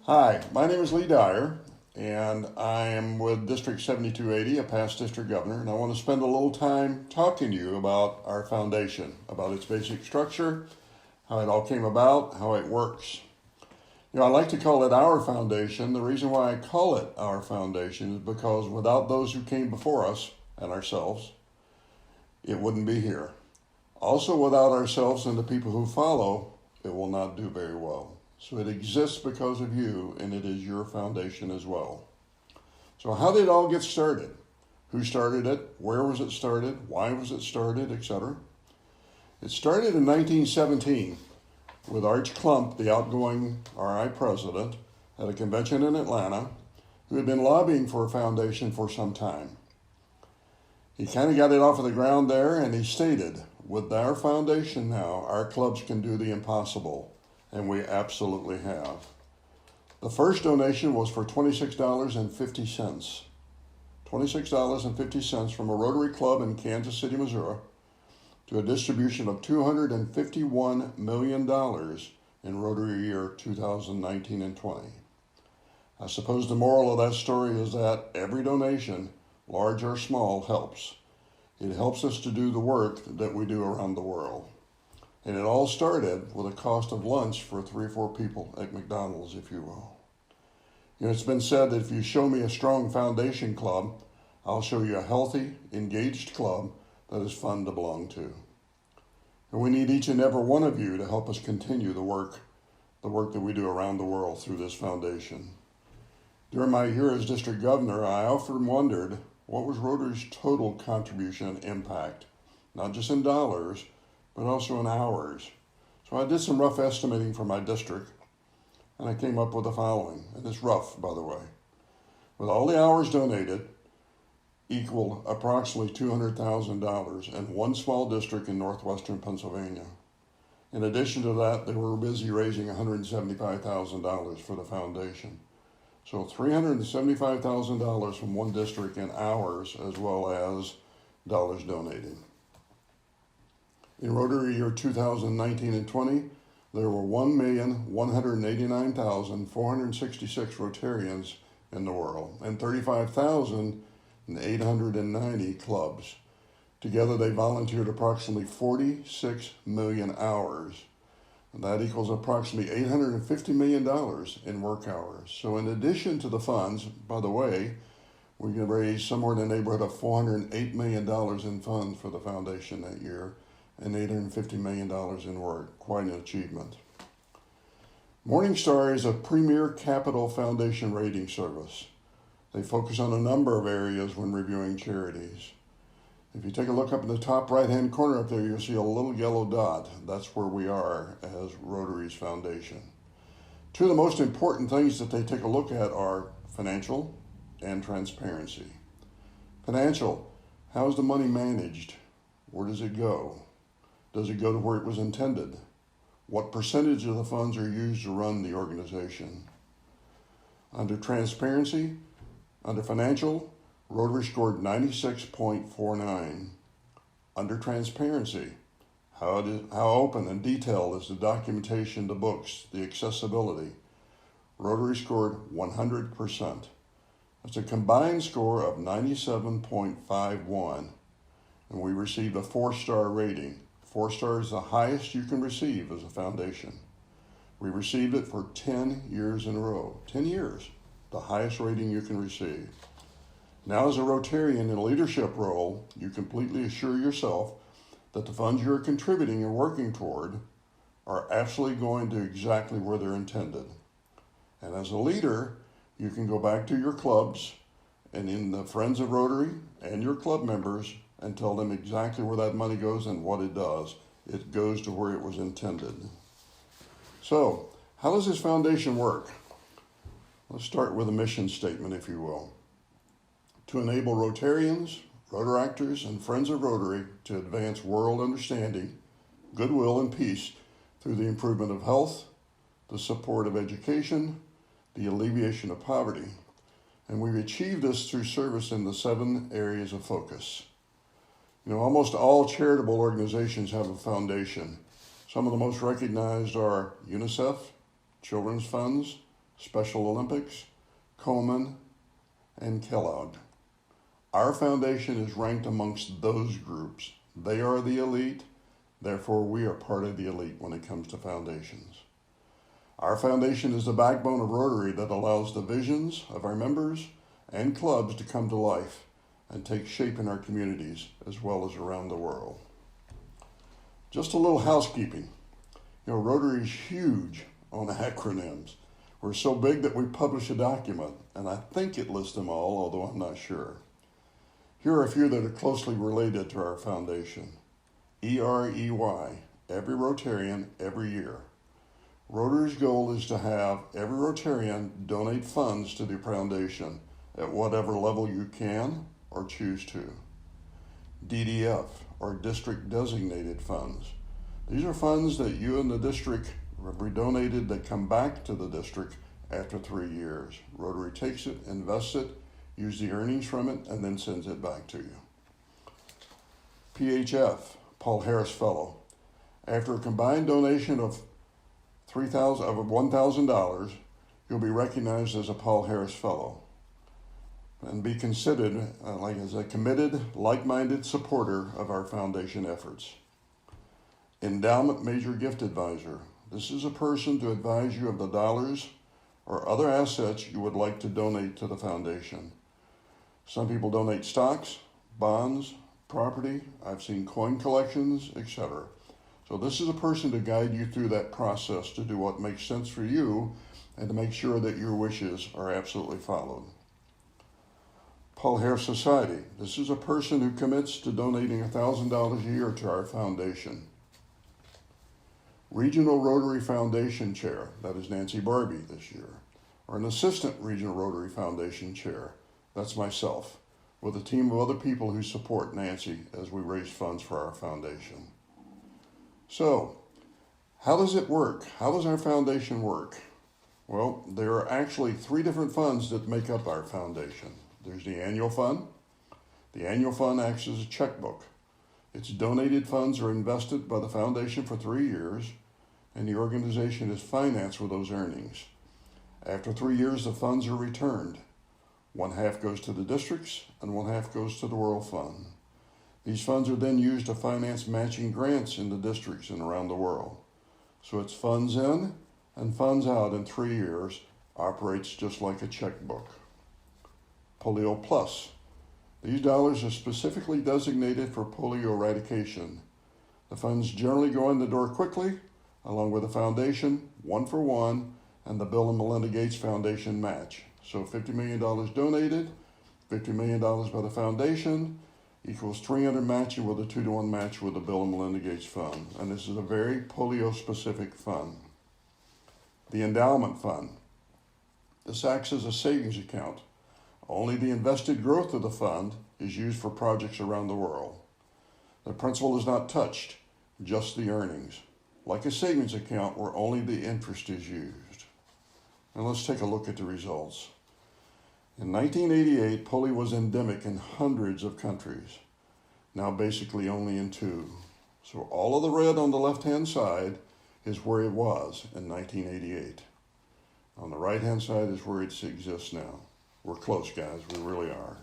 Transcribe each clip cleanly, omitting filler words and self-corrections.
Hi, my name is Lee Dyer, and I am with District 7280, a past district governor, and I want to spend a little time talking to you about our foundation, about its basic structure, how it all came about, how it works. I like to call it our foundation. The reason why I call it our foundation is because without those who came before us and ourselves, it wouldn't be here. Also, without ourselves and the people who follow, it will not do very well. So it exists because of you, and it is your foundation as well. So how did it all get started? Who started it? Where was it started? Why was it started, etc.? It started in 1917 with Arch Klump, the outgoing RI president, at a convention in Atlanta, who had been lobbying for a foundation for some time. He kind of got it off of the ground there, and he stated, with our foundation now, our clubs can do the impossible. And we absolutely have. The first donation was for $26.50. $26.50 from a Rotary club in Kansas City, Missouri, to a distribution of $251 million in Rotary year 2019 and 20. I suppose the moral of that story is that every donation, large or small, helps. It helps us to do the work that we do around the world. And it all started with a cost of lunch for 3 or 4 people at McDonald's, if you will. It's been said that if you show me a strong foundation club, I'll show you a healthy, engaged club that is fun to belong to. And we need each and every one of you to help us continue the work that we do around the world through this foundation. During my year as district governor, I often wondered what was Rotary's total contribution and impact, not just in dollars, but also in hours. So I did some rough estimating for my district, and I came up with the following, and it's rough, by the way. With all the hours donated, equal approximately $200,000 in one small district in northwestern Pennsylvania. In addition to that, they were busy raising $175,000 for the foundation. So $375,000 from one district in hours, as well as dollars donated. In Rotary year 2019 and 20, there were 1,189,466 Rotarians in the world and 35,890 clubs. Together, they volunteered approximately 46 million hours. And that equals approximately $850 million in work hours. So in addition to the funds, by the way, we can raise somewhere in the neighborhood of $408 million in funds for the foundation that year, and $850 million in work. Quite an achievement. Morningstar is a premier capital foundation rating service. They focus on a number of areas when reviewing charities. If you take a look up in the top right-hand corner up there, you'll see a little yellow dot. That's where we are as Rotary's foundation. Two of the most important things that they take a look at are financial and transparency. Financial, how is the money managed? Where does it go? Does it go to where it was intended? What percentage of the funds are used to run the organization? Under transparency, under financial, Rotary scored 96.49. Under transparency, how open and detailed is the documentation, the books, the accessibility? Rotary scored 100%. That's a combined score of 97.51, and we received a 4-star rating. 4 stars is the highest you can receive as a foundation. We received it for 10 years in a row. 10 years, the highest rating you can receive. Now as a Rotarian in a leadership role, you completely assure yourself that the funds you're contributing and working toward are actually going to exactly where they're intended. And as a leader, you can go back to your clubs and in the Friends of Rotary and your club members and tell them exactly where that money goes and what it does. It goes to where it was intended. So, how does this foundation work? Let's start with a mission statement, if you will. To enable Rotarians, Rotaractors, and Friends of Rotary to advance world understanding, goodwill, and peace through the improvement of health, the support of education, the alleviation of poverty. And we've achieved this through service in the 7 areas of focus. Almost all charitable organizations have a foundation. Some of the most recognized are UNICEF, Children's Funds, Special Olympics, Komen, and Kellogg. Our foundation is ranked amongst those groups. They are the elite, therefore we are part of the elite when it comes to foundations. Our foundation is the backbone of Rotary that allows the visions of our members and clubs to come to life and take shape in our communities as well as around the world. Just a little housekeeping. Rotary is huge on acronyms. We're so big that we publish a document, and I think it lists them all, although I'm not sure. Here are a few that are closely related to our foundation. EREY, every Rotarian, every year. Rotary's goal is to have every Rotarian donate funds to the foundation at whatever level you can or choose to. DDF, or District Designated Funds. These are funds that you and the district have donated that come back to the district after 3 years. Rotary takes it, invests it, uses the earnings from it, and then sends it back to you. PHF, Paul Harris Fellow. After a combined donation of $1,000, you'll be recognized as a Paul Harris Fellow and be considered as a committed, like-minded supporter of our foundation efforts. Endowment Major Gift Advisor. This is a person to advise you of the dollars or other assets you would like to donate to the foundation. Some people donate stocks, bonds, property. I've seen coin collections, etc. So this is a person to guide you through that process to do what makes sense for you and to make sure that your wishes are absolutely followed. Paul Harris Society. This is a person who commits to donating $1,000 a year to our foundation. Regional Rotary Foundation Chair. That is Nancy Barbie this year. Or an Assistant Regional Rotary Foundation Chair. That's myself, with a team of other people who support Nancy as we raise funds for our foundation. So, how does it work? How does our foundation work? Well, there are actually 3 different funds that make up our foundation. There's the annual fund. The annual fund acts as a checkbook. Its donated funds are invested by the foundation for 3 years, and the organization is financed with those earnings. After 3 years, the funds are returned. 1/2 goes to the districts, and 1/2 goes to the World Fund. These funds are then used to finance matching grants in the districts and around the world. So it's funds in and funds out in 3 years, operates just like a checkbook. Polio Plus. These dollars are specifically designated for polio eradication. The funds generally go in the door quickly, along with the foundation, 1 for 1, and the Bill and Melinda Gates Foundation match. So $50 million donated, $50 million by the foundation, equals 300 matching with a 2-to-1 match with the Bill and Melinda Gates Fund. And this is a very polio-specific fund. The Endowment Fund. This acts as a savings account. Only the invested growth of the fund is used for projects around the world. The principal is not touched, just the earnings. Like a savings account where only the interest is used. Now let's take a look at the results. In 1988, polio was endemic in hundreds of countries, now basically only in 2. So all of the red on the left-hand side is where it was in 1988. On the right-hand side is where it exists now. We're close, guys, we really are.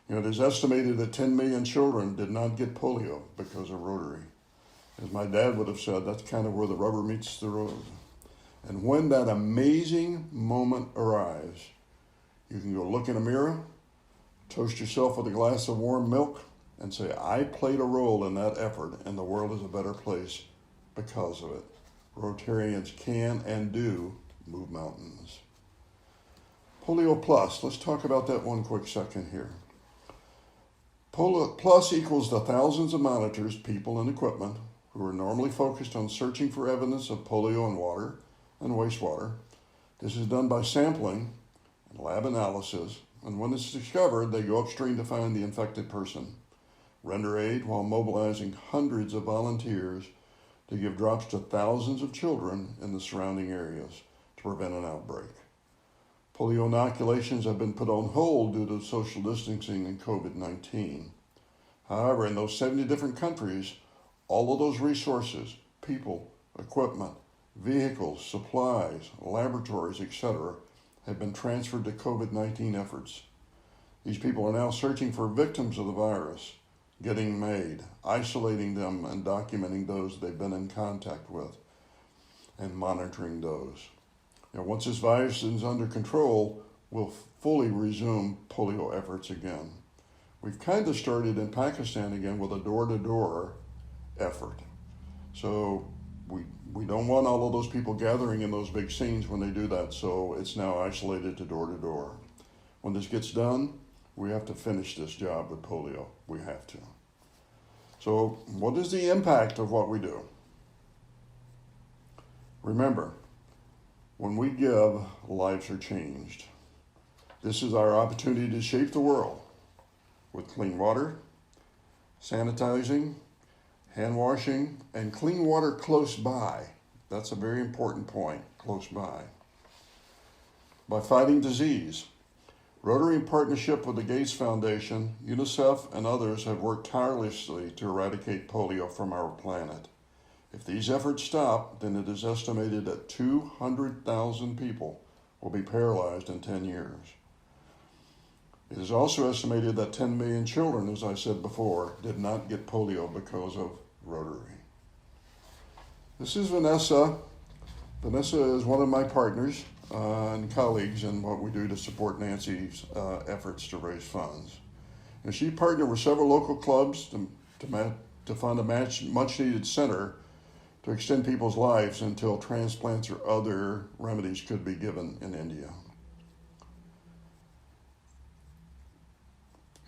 It is estimated that 10 million children did not get polio because of Rotary. As my dad would have said, that's kind of where the rubber meets the road. And when that amazing moment arrives, you can go look in a mirror, toast yourself with a glass of warm milk, and say, I played a role in that effort, and the world is a better place because of it. Rotarians can and do move mountains. Polio Plus, let's talk about that one quick second here. Polio Plus equals the thousands of monitors, people, and equipment who are normally focused on searching for evidence of polio in water and wastewater. This is done by sampling and lab analysis, and when it's discovered, they go upstream to find the infected person, render aid while mobilizing hundreds of volunteers to give drops to thousands of children in the surrounding areas to prevent an outbreak. Polio inoculations have been put on hold due to social distancing and COVID-19. However, in those 70 different countries, all of those resources, people, equipment, vehicles, supplies, laboratories, etc., have been transferred to COVID-19 efforts. These people are now searching for victims of the virus, getting made, isolating them, and documenting those they've been in contact with, and monitoring those. Now, once this virus is under control, we'll fully resume polio efforts again. We've kind of started in Pakistan again with a door-to-door effort. So we don't want all of those people gathering in those big scenes when they do that, so it's now isolated to door-to-door. When this gets done, we have to finish this job with polio. We have to. So what is the impact of what we do? Remember, when we give, lives are changed. This is our opportunity to shape the world with clean water, sanitizing, hand washing, and clean water close by. That's a very important point, close by. By fighting disease. Rotary, in partnership with the Gates Foundation, UNICEF, and others, have worked tirelessly to eradicate polio from our planet. If these efforts stop, then it is estimated that 200,000 people will be paralyzed in 10 years. It is also estimated that 10 million children, as I said before, did not get polio because of Rotary. This is Vanessa. Vanessa is one of my partners and colleagues in what we do to support Nancy's efforts to raise funds. And she partnered with several local clubs to fund a much-needed center to extend people's lives until transplants or other remedies could be given in India.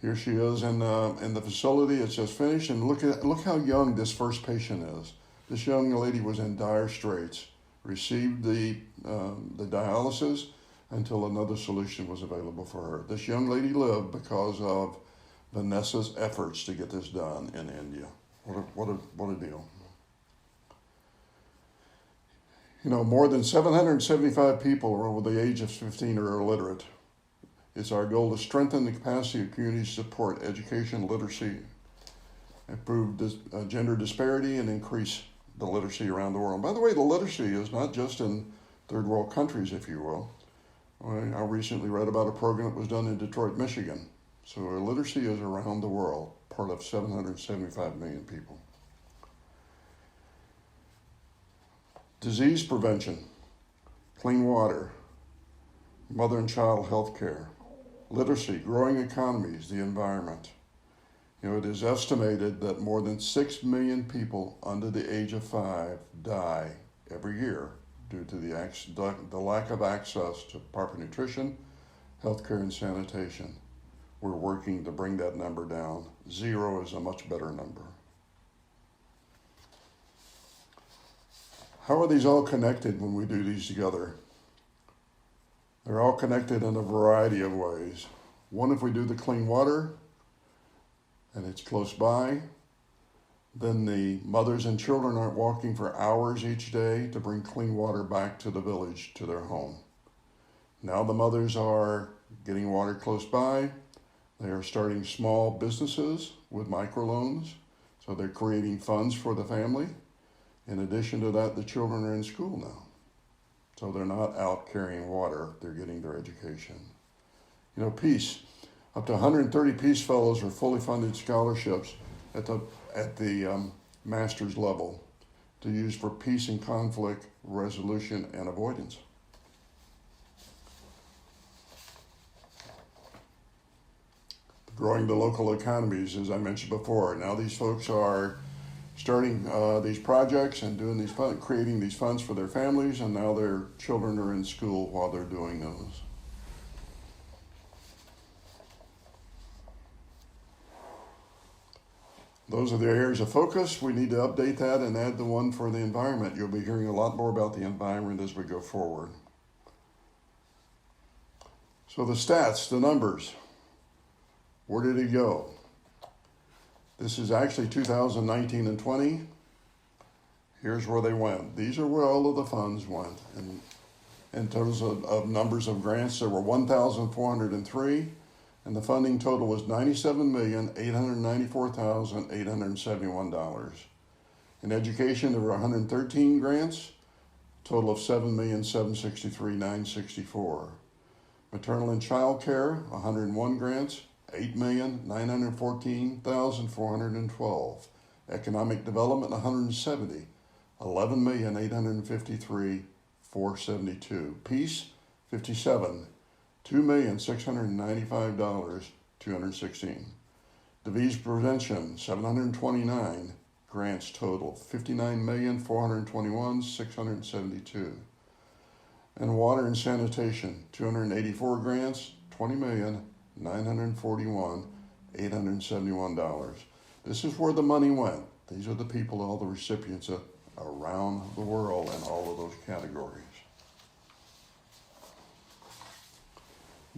Here she is in the facility. It's just finished, and look how young this first patient is. This young lady was in dire straits, received the dialysis until another solution was available for her. This young lady lived because of Vanessa's efforts to get this done in India. What a deal. You know, more than 775 people over the age of 15 are illiterate. It's our goal to strengthen the capacity of communities to support education, literacy, improve gender disparity, and increase the literacy around the world. By the way, the literacy is not just in third world countries, if you will. I recently read about a program that was done in Detroit, Michigan. So literacy is around the world, part of 775 million people. Disease prevention, clean water, mother and child health care, literacy, growing economies, the environment. You know, it is estimated that more than 6 million people under the age of 5 die every year due to the lack of access to proper nutrition, healthcare, and sanitation. We're working to bring that number down. 0 is a much better number. How are these all connected when we do these together? They're all connected in a variety of ways. One, if we do the clean water, and it's close by, then the mothers and children aren't walking for hours each day to bring clean water back to the village, to their home. Now the mothers are getting water close by. They are starting small businesses with microloans, so they're creating funds for the family. In addition to that, the children are in school now. So they're not out carrying water, they're getting their education. You know, peace. Up to 130 Peace Fellows are fully funded scholarships at the master's level to use for peace and conflict resolution and avoidance. Growing the local economies, as I mentioned before. Now these folks are starting these projects and doing these creating these funds for their families, and now their children are in school while they're doing those. Those are the areas of focus. We need to update that and add the one for the environment. You'll be hearing a lot more about the environment as we go forward. So the stats, the numbers, where did it go? This is actually 2019 and 20. Here's where they went. These are where all of the funds went. And in terms of numbers of grants, there were 1,403, and the funding total was $97,894,871. In education, there were 113 grants, total of $7,763,964. Maternal and child care, 101 grants, 8,914,412. Economic development, 170, 11,853,472. Peace, 57, $2,695,216. Disease prevention, 729 grants total, 59,421,672. And water and sanitation, 284 grants, 20,941,871. This is where the money went. These are the people, all the recipients around the world in all of those categories.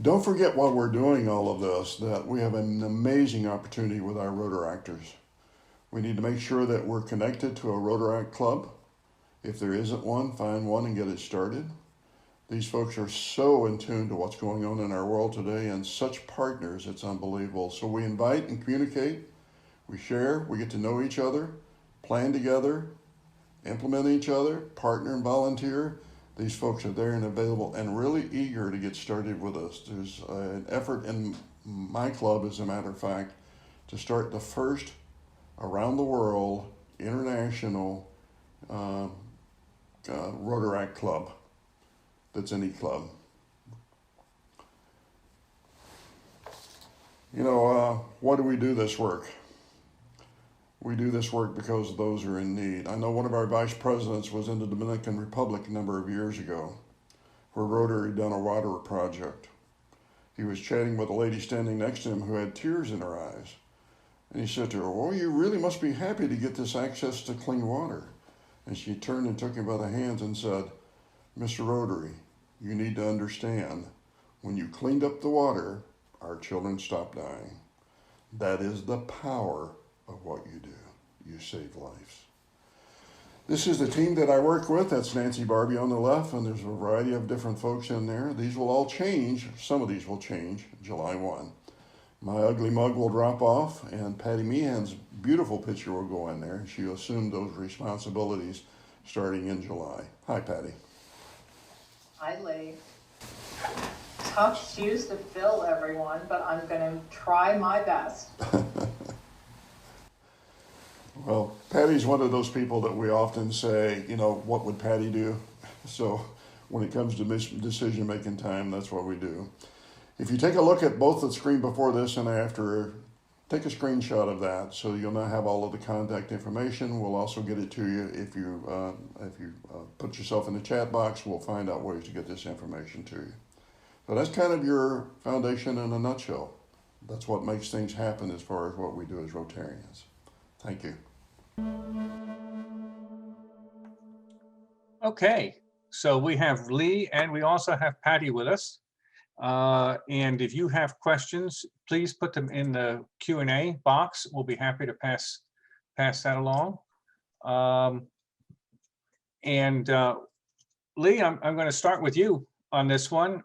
Don't forget, while we're doing all of this, that we have an amazing opportunity with our Rotaractors. We need to make sure that we're connected to a Rotaract club. If there isn't one, find one and get it started. These folks are so in tune to what's going on in our world today, and such partners, it's unbelievable. So we invite and communicate, we share, we get to know each other, plan together, implement each other, partner and volunteer. These folks are there and available and really eager to get started with us. There's an effort in my club, as a matter of fact, to start the first around the world international Rotaract club that's any club. You know, why do we do this work? We do this work because those are in need. I know one of our vice presidents was in the Dominican Republic a number of years ago, where Rotary had done a water project. He was chatting with a lady standing next to him who had tears in her eyes. And he said to her, "Oh, you really must be happy to get this access to clean water." And she turned and took him by the hands and said, "Mr. Rotary, you need to understand, when you cleaned up the water, our children stopped dying. That is the power of what you do. You save lives." This is the team that I work with. That's Nancy Barbie on the left, and there's a variety of different folks in there. These will all change. Some of these will change July 1. My ugly mug will drop off, and Patty Meehan's beautiful picture will go in there. She assumed those responsibilities starting in July. Hi, Patty. Hi, Lee. Tough shoes to fill, everyone, but I'm going to try my best. Well, Patty's one of those people that we often say, you know, what would Patty do? So when it comes to decision-making time, that's what we do. If you take a look at both the screen before this and after, take a screenshot of that so you'll now have all of the contact information. We'll also get it to you if you put yourself in the chat box. We'll find out ways to get this information to you. So that's kind of your foundation in a nutshell. That's what makes things happen as far as what we do as Rotarians. Thank you. Okay, so we have Lee and we also have Patty with us. And if you have questions, please put them in the Q&A box. We'll be happy to pass that along. Lee, I'm going to start with you on this one.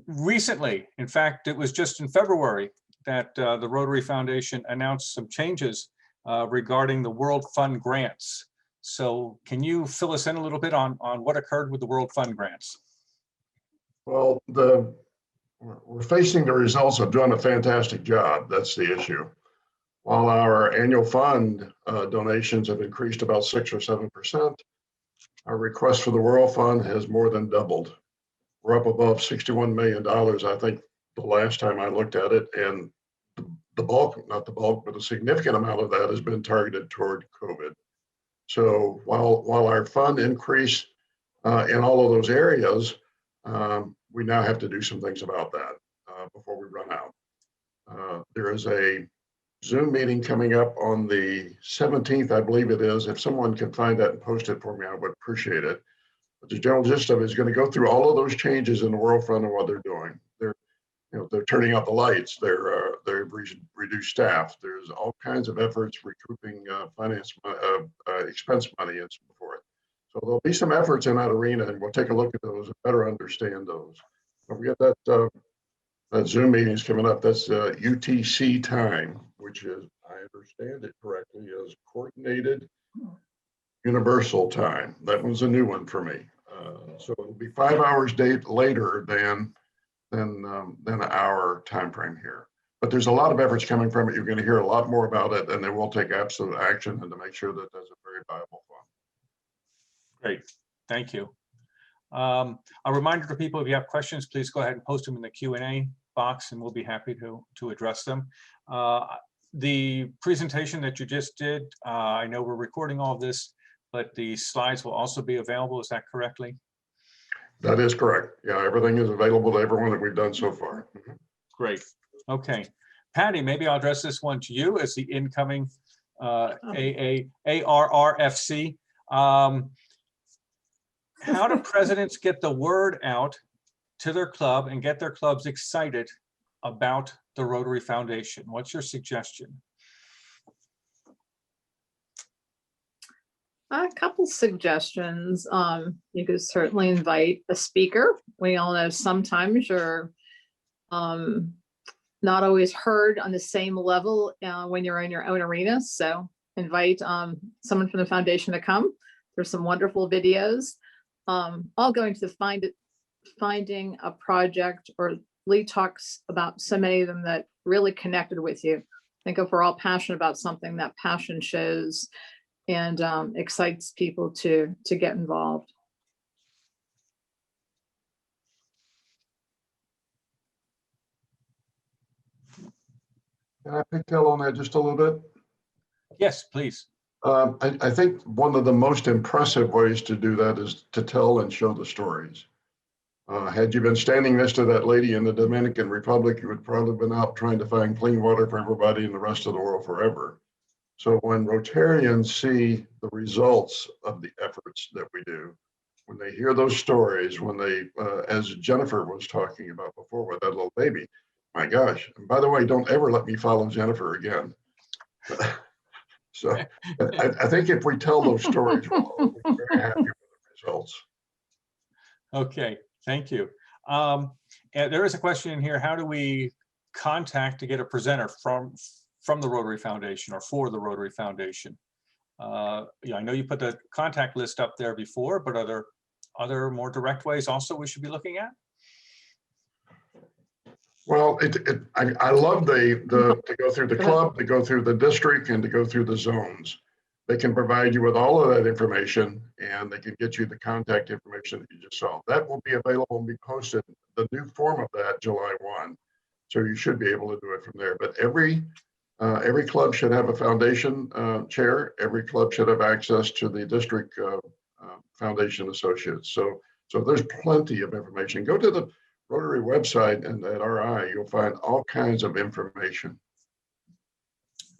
Recently, in fact, it was just in February that the Rotary Foundation announced some changes regarding the World Fund grants. So can you fill us in a little bit on what occurred with the World Fund grants? Well, we're facing the results of doing a fantastic job. That's the issue. While our annual fund donations have increased about 6 or 7%, our request for the World Fund has more than doubled. We're up above $61 million, I think, the last time I looked at it, and the bulk, not the bulk, but a significant amount of that has been targeted toward COVID. So while our fund increased in all of those areas, we now have to do some things about that before we run out. There is a Zoom meeting coming up on the 17th, I believe it is. If someone can find that and post it for me, I would appreciate it. But the general gist of it is going to go through all of those changes in the World Fund and what they're doing. They're turning out the lights. They've reduced staff. There's all kinds of efforts recouping expense money and so forth. So there'll be some efforts in that arena, and we'll take a look at those and better understand those. Don't forget that Zoom meeting is coming up. That's UTC time, which is, I understand it correctly, is Coordinated Universal Time. That was a new one for me. So it'll be 5 hours later than our time frame here. But there's a lot of efforts coming from it. You're going to hear a lot more about it, and they will take absolute action and to make sure that there's a very viable fund. Great, thank you. A reminder to people, if you have questions, please go ahead and post them in the Q&A box and we'll be happy to address them. The presentation that you just did, I know we're recording all of this, but the slides will also be available, is that correctly? That is correct. Yeah, everything is available to everyone that we've done so far. Great, okay. Patty, maybe I'll address this one to you as the incoming ARRFC. How do presidents get the word out to their club and get their clubs excited about the Rotary Foundation? What's your suggestion? A couple suggestions. You could certainly invite a speaker. We all know sometimes you're not always heard on the same level when you're in your own arena. So invite someone from the foundation to come. There's some wonderful videos. All going to the finding a project, or Lee talks about so many of them that really connected with you. I think if we're all passionate about something, that passion shows and excites people to get involved. Can I pigtail on that just a little bit? Yes, please. I think one of the most impressive ways to do that is to tell and show the stories. Had you been standing next to that lady in the Dominican Republic, you would probably have been out trying to find clean water for everybody in the rest of the world forever. So when Rotarians see the results of the efforts that we do, when they hear those stories, when they, as Jennifer was talking about before with that little baby, my gosh, and by the way, don't ever let me follow Jennifer again. So I think if we tell those stories, we'll be very happy with the results. Okay, thank you. And there is a question in here, how do we contact to get a presenter from the Rotary Foundation or for the Rotary Foundation? Yeah, I know you put the contact list up there before, but are there other more direct ways also we should be looking at? Well, I love to go through the club, to go through the district, and to go through the zones. They can provide you with all of that information, and they can get you the contact information that you just saw. That will be available and be posted, the new form of that, July 1. So you should be able to do it from there. But every club should have a foundation chair. Every club should have access to the district foundation associates. So there's plenty of information. Go to the Rotary website and at RI, you'll find all kinds of information.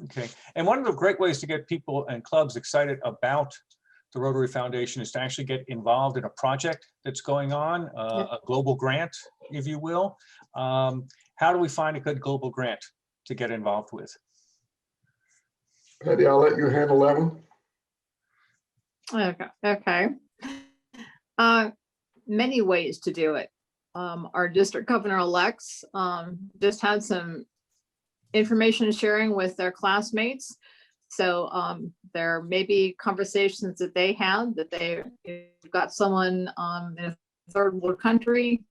Okay, and one of the great ways to get people and clubs excited about the Rotary Foundation is to actually get involved in a project that's going on, a global grant, if you will. How do we find a good global grant to get involved with? Patty, I'll let you handle that one. Okay. Many ways to do it. Our district governor-elects just had some information sharing with their classmates. So there may be conversations that they had that they've got someone in a third world country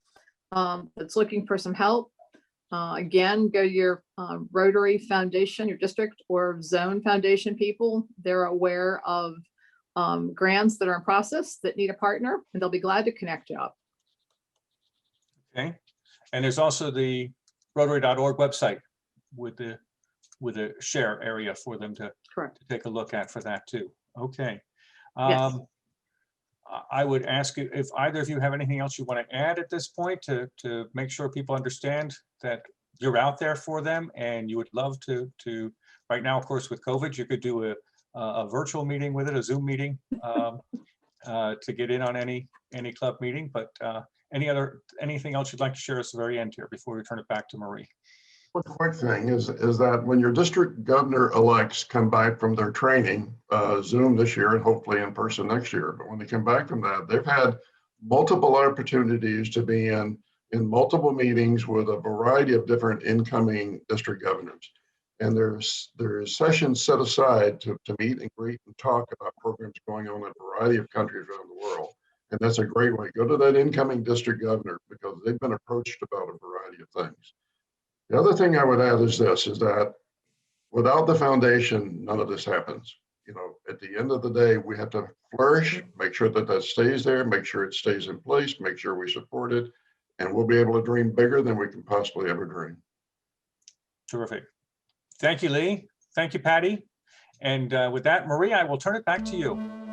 that's looking for some help. Again, go to your Rotary Foundation, your district or zone foundation people. They're aware of grants that are in process that need a partner, and they'll be glad to connect you up. Okay, and there's also the Rotary.org website with the share area for them to take a look at for that too. Okay. Yes. I would ask you if either of you have anything else you want to add at this point to make sure people understand that you're out there for them, and you would love to right now, of course, with COVID, you could do a virtual meeting with it, a Zoom meeting to get in on any club meeting, but anything else you'd like to share at the very end here before we turn it back to Marie? One quick thing is that when your district governor-elects come back from their training, Zoom this year and hopefully in person next year, but when they come back from that, they've had multiple opportunities to be in multiple meetings with a variety of different incoming district governors. And there's sessions set aside to meet and greet and talk about programs programs going on in a variety of countries around the world. And that's a great way. Go to that incoming district governor because they've been approached about a variety of things. The other thing I would add is this, is that without the foundation, none of this happens. You know, at the end of the day, we have to flourish, make sure that that stays there, make sure it stays in place, make sure we support it, and we'll be able to dream bigger than we can possibly ever dream. Terrific. Thank you, Lee. Thank you, Patty. And with that, Marie, I will turn it back to you.